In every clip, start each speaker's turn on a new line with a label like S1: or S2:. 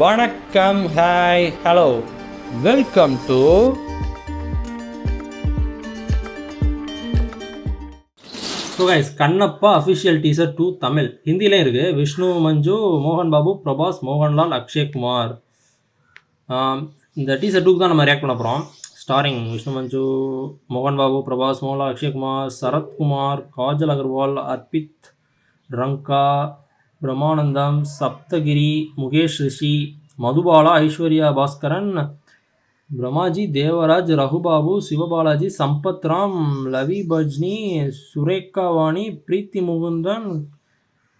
S1: வணக்கம், hi, hello, welcome to Kannappa official teaser 2 Tamil. ஹிந்திலையும் இருக்குது. விஷ்ணு மஞ்சு, மோகன் பாபு, பிரபாஸ், மோகன்லால், அக்ஷய்குமார். இந்த டீசர் 2க்கு தான் நம்ம ரியாக்ட் பண்ண போகிறோம். ஸ்டாரிங் விஷ்ணு மஞ்சு, மோகன் Babu, Prabhas, Mohanlal, Akshay Kumar, Sarathkumar, Kajal Aggarwal, Arpit Ranka, Brahmanandam, Saptagiri, Mukesh Rishi, Madhubala, Aishwarya Bhaskaran, Brahmaji, Devaraj, Raghu Babu, Siva Balaji, Sampath Ram, Lavi Pajni, Surekha Vani, Preethi Mukundan,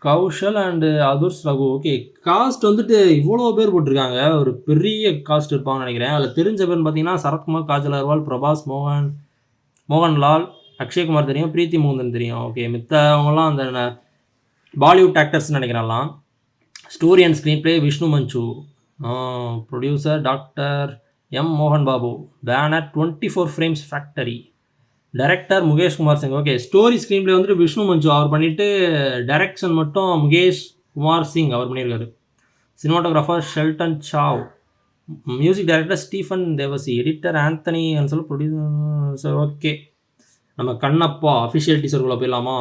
S1: Kaushal and others Raghu. Okay, cast வந்துட்டு இவ்வளோ பேர் போட்டிருக்காங்க. ஒரு பெரிய காஸ்ட் இருப்பாங்கன்னு நினைக்கிறேன். அதில் தெரிஞ்ச பேர்னு பார்த்தீங்கன்னா சரத்குமார், காஜல் அகர்வால், பிரபாஸ், மோகன்லால், அக்ஷய்குமார் தெரியும், பிரீத்தி முகுந்தன் தெரியும். ஓகே, மித்தவங்கலாம் அந்த பாலிவுட் ஆக்டர்ஸ்னு நினைக்கிறாங்களாம். Story and screen play Vishnu Manchu, producer doctor M மோகன் Babu, banner 24 frames factory, director Mukesh Kumar Singh. Okay, story screen play வந்துட்டு விஷ்ணு மஞ்சு அவர் பண்ணிவிட்டு டைரக்ஷன் மட்டும் முகேஷ் குமார் சிங் அவர் பண்ணியிருக்காரு. Cinematographer Sheldon Chau, music director Stephen Devassy, editor Anthony சொல்லி ப்ரொடியூசர். ஓகே, நம்ம கண்ணப்பா அஃபிஷியல் டீசருக்குள்ளே போயிடலாமா?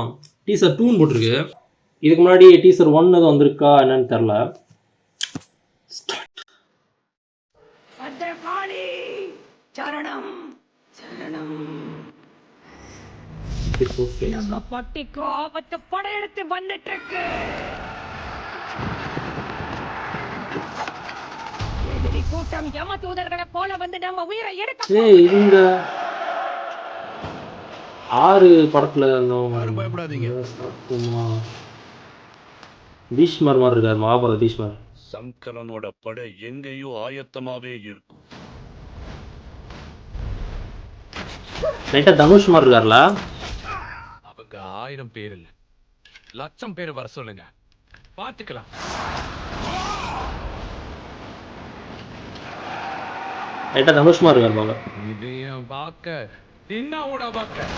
S1: டீசர் 2ன்னு போட்டிருக்கு. இதுக்கு முன்னாடி டீசர் 1 எதுவும் வந்திருக்கா என்னன்னு தெரில.
S2: நம்ம பட்டிக்கு ஆபத்து படையெடுத்து வந்துட்டு இருக்கு. எதிரி கூட்டம் யம தூதர்களை போல வந்து நம்ம உயிரை எடுக்க.
S1: இந்த 6 படத்துல
S3: பயப்படாதீங்க.
S1: பீஷ்மர் மாதிரி இருக்காரு, மகாபாரத பீஷ்மர்.
S3: சங்கரனோட படை எங்கேயோ ஆயத்தமாவே இருக்கும்.
S1: லைட்டா தனுஷ் மாதிரி இருக்காருல.
S4: அவங்க 1000 பேர் இல்ல, 1,00,000 பேர் வர சொல்லுங்க, பாத்துக்கலாம்.
S1: லைட்டா தனுஷ் மாதிரி இருக்காரு பாங்க.
S4: இதையும் பார்க்க தின்னாவோட பார்க்க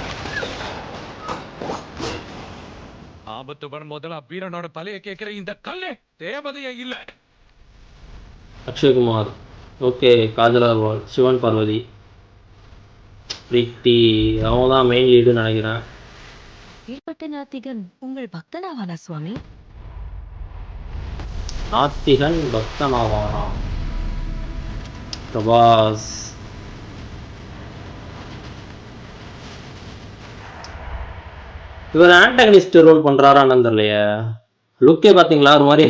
S4: ஆபத்து வரும் முதல்ல வீரனோட தலையை கேட்கிற இந்த கல்லே தேவதையே இல்ல.
S1: அக்ஷய்குமார், ஓகே, காஜல் அகர்வால், சிவன் பார்வதி, பிரீத்தி, அவங்க தான் மெயின் லீடுன்னு நினைக்கிறேன்.
S2: ஏற்பட்ட நாத்திகன் உங்கள் பக்தனாவானா சுவாமி?
S1: நாத்திகன் பக்தனாவானா? பிரபாஸ், இவர் ஆன்டகனிஸ்ட் ரோல் பண்ணுறாரான்னு தெரியலையே. லுக்கே பார்த்தீங்களா, ஒரு மாதிரி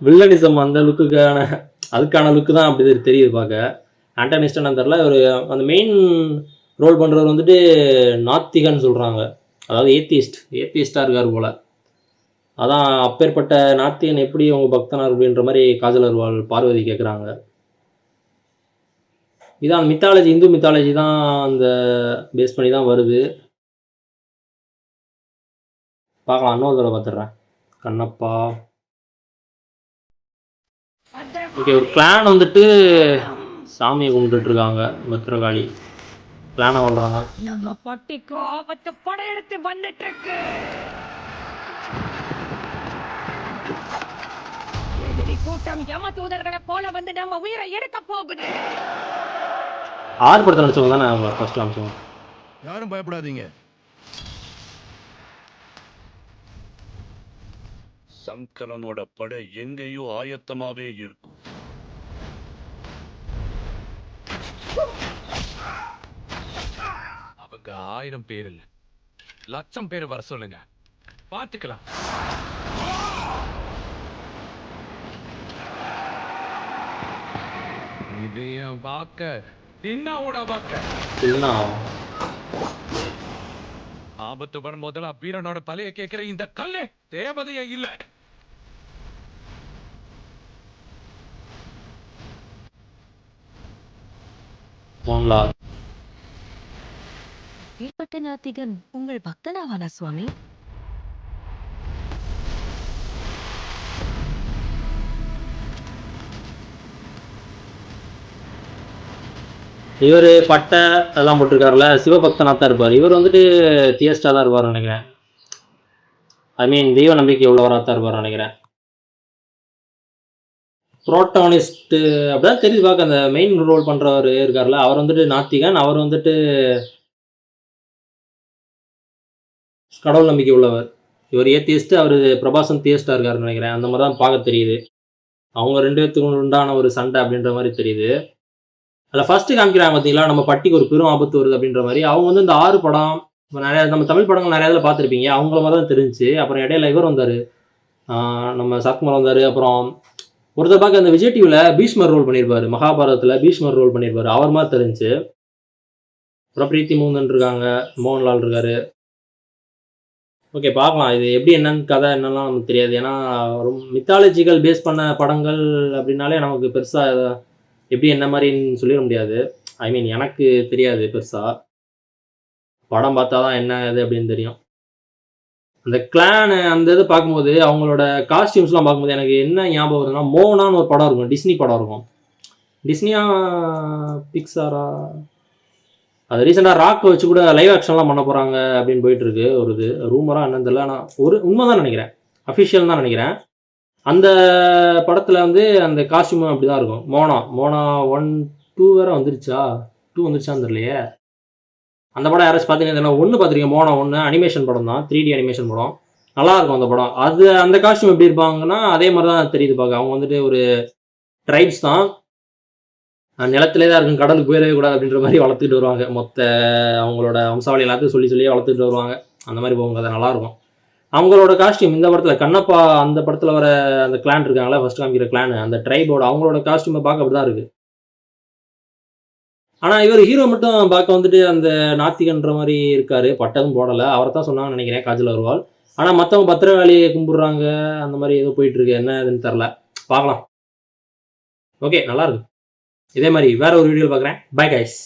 S1: வில்லனிசம் அந்த லுக்குக்கான அதுக்கான லுக்கு தான் அப்படி தெரியுது பார்க்க. ஆன்டகனிஸ்ட்னு தெரில. இவர் அந்த மெயின் ரோல் பண்ணுறவர் வந்துட்டு நாத்திகன் சொல்கிறாங்க, அதாவது ஏத்திஸ்டாக இருக்கார் போல். அதான் அப்பேற்பட்ட நாத்திகன் எப்படி அவங்க பக்தனார் அப்படின்ற மாதிரி காஜல் அகர்வால் பார்வதி கேட்குறாங்க. இதான் மித்தாலஜி, இந்து மித்தாலஜி தான் அந்த பேஸ் பண்ணி தான் வருது. பார்க்கலாம், இன்னொரு தடவை பார்த்துட்றேன். கண்ணப்பா. ஓகே, ஒரு பிளான் வந்துட்டு சாமியை கும்பிட்டுட்டு இருக்காங்க. பத்திரகாளி பிளானை சொல்கிறாங்க.
S2: நம்ம பட்டிக்கு ஆபத்து படையெடுத்து வந்துட்டு இருக்கு. எதிரி கூட்டம் யம தூதர்களை போல வந்து நம்ம உயிரை எடுக்க போகுது.
S1: 6 படத்தில் நினச்சவங்க தானே அவங்க ஃபர்ஸ்ட் அம்சம்.
S3: யாரும் பயப்படாதீங்க. சங்கரனோட படை எங்கேயோ ஆயத்தமாவே இருக்கும்.
S4: அவங்க 1000 பேர் இல்ல, 1,00,000 பேர் வர சொல்லுங்க, பாத்துக்கலாம். இதையும் பார்க்க தின்னாவோட பார்க்க ஆபத்து வரும் முதல்ல வீரனோட தலையை கேட்கிற இந்த கல்லே தேவதையே இல்ல.
S2: ஏற்பட்ட நாத்திகன் உங்கள் பக்தனாவானா சுவாமி?
S1: இவர் பட்டை அதெல்லாம் போட்டிருக்காருல, சிவபக்தனாக தான் இருப்பார். இவர் வந்துட்டு தியஸ்டாக தான் இருப்பார் நினைக்கிறேன். ஐ மீன் தெய்வ நம்பிக்கை உள்ளவராக தான் இருப்பார் நினைக்கிறேன். ப்ரோட்டானிஸ்ட்டு அப்படிதான் தெரியுது பார்க்க. அந்த மெயின் ரோல் பண்ணுறவர் இருக்கார்ல, அவர் வந்துட்டு நாத்திகன், அவர் வந்துட்டு கடவுள் நம்பிக்கை உள்ளவர். இவர் ஏத்தியஸ்ட், அவர் பிரபாசன் தியஸ்டாக இருக்காருன்னு நினைக்கிறேன். அந்த மாதிரி தான் பார்க்க தெரியுது. அவங்க 2 பேத்துக்கு உண்டான ஒரு சண்டை அப்படின்ற மாதிரி தெரியுது. அதில் ஃபஸ்ட்டு காமிக்கிறாங்க பார்த்தீங்களா, நம்ம பட்டிக்கு ஒரு பெரும் ஆபத்து வருது அப்படின்ற மாதிரி. அவங்க வந்து இந்த 6 படம் இப்போ நிறையா நம்ம தமிழ் படங்கள் நிறையா இதில் பார்த்துருப்பீங்க. அவங்கள மாதிரி தான் தெரிஞ்சுச்சு. அப்புறம் இடையில இவர் வந்தார், நம்ம சரத்குமார் வந்தார். அப்புறம் ஒருத்தர் பார்க்க அந்த விஜய் டிவியில் பீஷ்மர் ரோல் பண்ணியிருப்பார், மகாபாரதத்தில் பீஷ்மர் ரோல் பண்ணியிருப்பார். அவர் மாதிரி தெரிஞ்சுச்சு. அப்புறம் பிரீத்தி மூந்தன் இருக்காங்க, மோகன்லால் இருக்கார். ஓகே, பார்க்கலாம் இது எப்படி என்னன்னு கதை என்னெல்லாம் நமக்கு தெரியாது. ஏன்னா மித்தாலஜிக்கல் பேஸ் பண்ண படங்கள் அப்படின்னாலே நமக்கு பெருசாக எப்படி என்ன மாதிரின்னு சொல்லிட முடியாது. ஐ மீன் எனக்கு தெரியாது பெருசாக. படம் பார்த்தா தான் என்ன இது அப்படின்னு தெரியும். அந்த கிளானு அந்த இது பார்க்கும்போது அவங்களோட காஸ்டியூம்ஸ்லாம் பார்க்கும்போது எனக்கு என்ன ஞாபகம் வருதுன்னா, மோனான்னு ஒரு படம் இருக்கும், டிஸ்னி படம் இருக்கும். டிஸ்னியா பிக்சாரா, அது ரீசெண்டாக ராக்கை வச்சு கூட லைவ் ஆக்ஷன்லாம் பண்ண போகிறாங்க அப்படின்னு போயிட்டுருக்கு. ஒரு இது ரூமராக என்னன்னு தெரியல, ஆனால் ஒரு உண்மை தான் நினைக்கிறேன், அஃபிஷியல் தான் நினைக்கிறேன். அந்த படத்தில் வந்து அந்த காஸ்டியூமும் அப்படி தான் இருக்கும். மோனா 1, 2 வேறு வந்துருச்சா, 2 வந்துருச்சான்னு தெரியலையே. அந்த படம் யாராச்சும் பார்த்தீங்கன்னா 1 பார்த்துருக்கேன், மோனா 1 அனிமேஷன் படம் தான், 3D அனிமேஷன் படம். நல்லாயிருக்கும் அந்த படம். அது அந்த காஸ்டியூம் எப்படி இருப்பாங்கன்னா அதே மாதிரி தான் தெரியுது பார்க்க. அவங்க வந்துட்டு ஒரு ட்ரைப்ஸ் தான், நிலத்திலே தான் இருக்கும், கடலுக்கு போயிடவே கூடாது அப்படின்ற மாதிரி வளர்த்துக்கிட்டு வருவாங்க. மொத்த அவங்களோட வம்சாவளி எல்லாத்தையும் சொல்லியே வளர்த்துக்கிட்டு வருவாங்க. அந்த மாதிரி போவாங்க, அது நல்லாயிருக்கும். அவங்களோட காஸ்டியூம் இந்த படத்தில் கண்ணப்பா அந்த படத்தில் வர அந்த கிளான் இருக்காங்களா, ஃபஸ்ட்டு காமிக்கிற கிளான், அந்த ட்ரைபோட அவங்களோட காஸ்டியூமை பார்க்க அப்படி தான் இருக்குது. ஆனால் இவர் ஹீரோ மட்டும் பார்க்க வந்துட்டு அந்த நாத்திகன்ற மாதிரி இருக்கார், பட்டதும் போடலை. அவரை தான் சொன்னாங்கன்னு நினைக்கிறேன், காஜல் அகர்வால். ஆனால் மற்றவங்க பத்திரகாளியை கும்பிட்றாங்க, அந்த மாதிரி ஏதோ போயிட்டுருக்கு, என்ன இதுன்னு தெரில, பார்க்கலாம். ஓகே, நல்லாயிருக்கு. இதே மாதிரி வேற ஒரு வீடியோவில் பார்க்குறேன். Bye guys.